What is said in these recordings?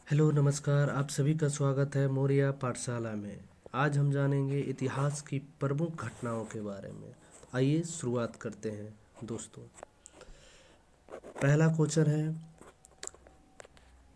Hello नमस्कार, आप सभी का स्वागत है मौर्य पाठशाला में। आज हम जानेंगे इतिहास की प्रमुख घटनाओं के बारे में। आइए शुरुआत करते हैं दोस्तों। पहला क्वेश्चन है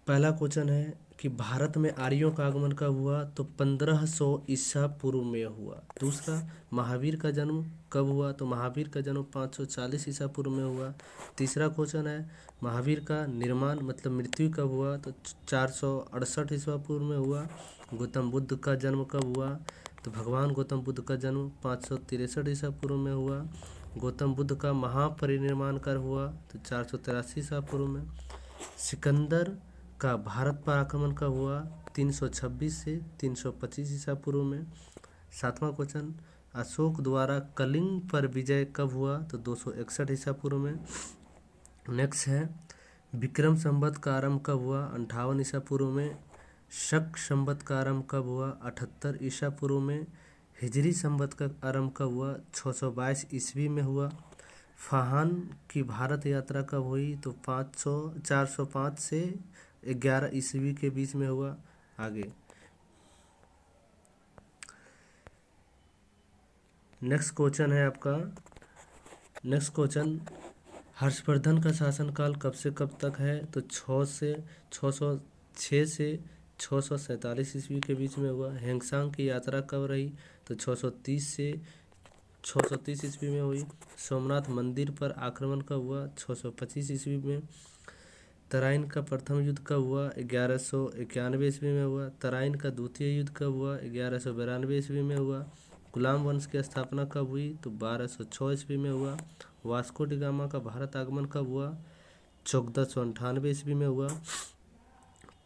पहला क्वेश्चन है कि भारत में आर्यों का आगमन कब हुआ? तो 1500 ईसा पूर्व में हुआ। दूसरा, महावीर का जन्म कब हुआ? तो महावीर का जन्म 540 ईसा पूर्व में हुआ। तीसरा क्वेश्चन है महावीर का निर्माण मतलब मृत्यु कब हुआ? तो 468 ईसा पूर्व में हुआ। गौतम बुद्ध का जन्म कब हुआ? तो भगवान गौतम बुद्ध का जन्म 563 ईसा पूर्व में हुआ। गौतम बुद्ध का महापरिनिर्वाण कब हुआ? तो 483 ईसा पूर्व में। सिकंदर का भारत पर आक्रमण कब हुआ? 326 से 325 ईसा पूर्व में। सातवां क्वेश्चन, अशोक द्वारा कलिंग पर विजय कब हुआ? तो 261 ईसा पूर्व में। नेक्स्ट है विक्रम संवत का आरंभ कब हुआ? 58 ईसा पूर्व में। शक संवत का आरंभ कब हुआ? 78 ईसा पूर्व में। हिजरी संवत का आरंभ कब हुआ? 622 ईस्वी में हुआ। फाहान की भारत यात्रा कब हुई? तो 405 से 11 ईस्वी के बीच में हुआ। आगे नेक्स्ट क्वेश्चन, हर्षवर्धन का शासनकाल कब से कब तक है? तो 606 से 647 ईस्वी के बीच में हुआ। हेंगसांग की यात्रा कब रही? तो 630 से 630 ईस्वी में हुई। सोमनाथ मंदिर पर आक्रमण कब हुआ? 625 ईस्वी में। तराइन का प्रथम युद्ध कब हुआ? 1191 ईस्वी में हुआ। तराइन का द्वितीय युद्ध कब हुआ? 1192 ईस्वी में हुआ। गुलाम वंश की स्थापना कब हुई? तो 1206 ईस्वी में हुआ। वास्को डी गामा का भारत आगमन कब हुआ? 1498 ईस्वी में हुआ।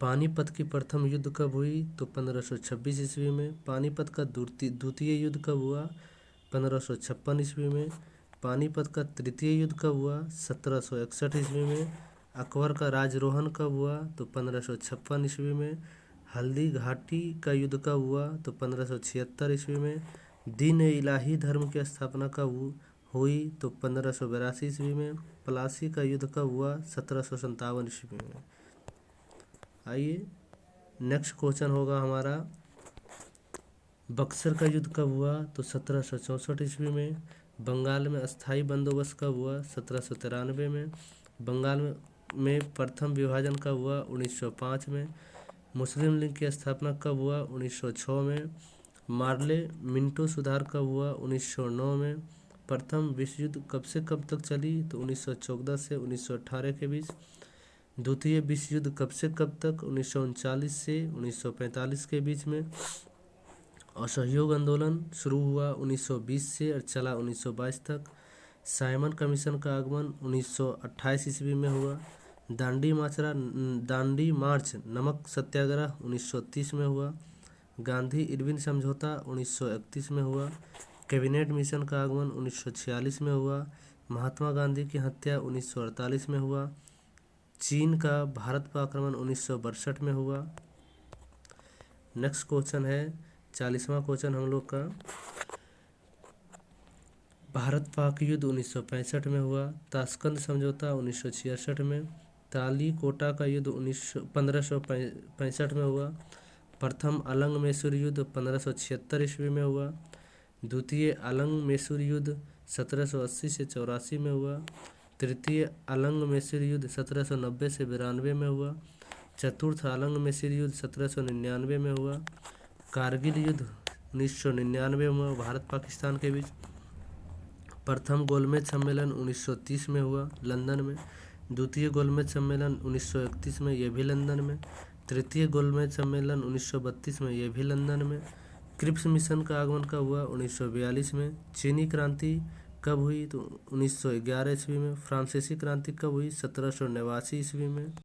पानीपत की प्रथम युद्ध कब हुई? तो 1526 ईस्वी में। पानीपत का द्वितीय युद्ध कब हुआ? 1556 ईस्वी में। पानीपत का तृतीय युद्ध कब हुआ? 1761 ईस्वी में। अकबर का राजरोहन कब हुआ? तो 1556 ईस्वी में। हल्दी घाटी का युद्ध कब हुआ? तो 1576 ईस्वी में। दीन इलाही धर्म की स्थापना कब हुई? तो 1582 ईस्वी में। प्लासी का युद्ध कब हुआ? 1757 ईस्वी में। आइए नेक्स्ट क्वेश्चन होगा हमारा, बक्सर का युद्ध कब हुआ? तो 1764 ईस्वी में। बंगाल में अस्थाई बंदोबस्त कब हुआ? 1793 में। बंगाल में प्रथम विभाजन कब हुआ? 1905 में। मुस्लिम लीग की स्थापना कब हुआ? 1906 में। मार्ले मिंटो सुधार कब हुआ? 1909 में। प्रथम विश्व युद्ध कब से कब तक चली? तो 1914 से 1918 के बीच। द्वितीय विश्व युद्ध कब से कब तक? 1939 से 1945 के बीच में। असहयोग आंदोलन शुरू हुआ 1920 से और चला 1922 तक। साइमन कमीशन का आगमन 1928 ईस्वी में हुआ। दांडी मार्च नमक सत्याग्रह 1930 में हुआ। गांधी इरविन समझौता 1931 में हुआ। कैबिनेट मिशन का आगमन 1946 में हुआ। महात्मा गांधी की हत्या 1948 में हुआ। चीन का भारत पर आक्रमण 1962 में हुआ। नेक्स्ट क्वेश्चन है 40वां क्वेश्चन हम लोग का, भारत पाक युद्ध 1965 में हुआ। ताशकंद समझौता 1966 में। तालीकोटा का युद्ध 1565 में हुआ। प्रथम अलंग मैसूर युद्ध 1576 ईस्वी में हुआ। द्वितीय अलंग मैसूर युद्ध 1780 से 84 में हुआ। तृतीय अलंग मैसूर युद्ध 1790 से 92 में हुआ। चतुर्थ अलंग मैसूर युद्ध 1799 में हुआ। कारगिल युद्ध 1999 में हुआ भारत पाकिस्तान के बीच। प्रथम गोलमेज सम्मेलन 1930 में हुआ लंदन में। द्वितीय गोलमेज सम्मेलन 1931 में, यह भी लंदन में। तृतीय गोलमेज सम्मेलन 1932 में, यह भी लंदन में। क्रिप्स मिशन का आगमन कब हुआ? 1942 में। चीनी क्रांति कब हुई? तो 1911 ईस्वी में। फ्रांसीसी क्रांति कब हुई? 1789 ईस्वी में।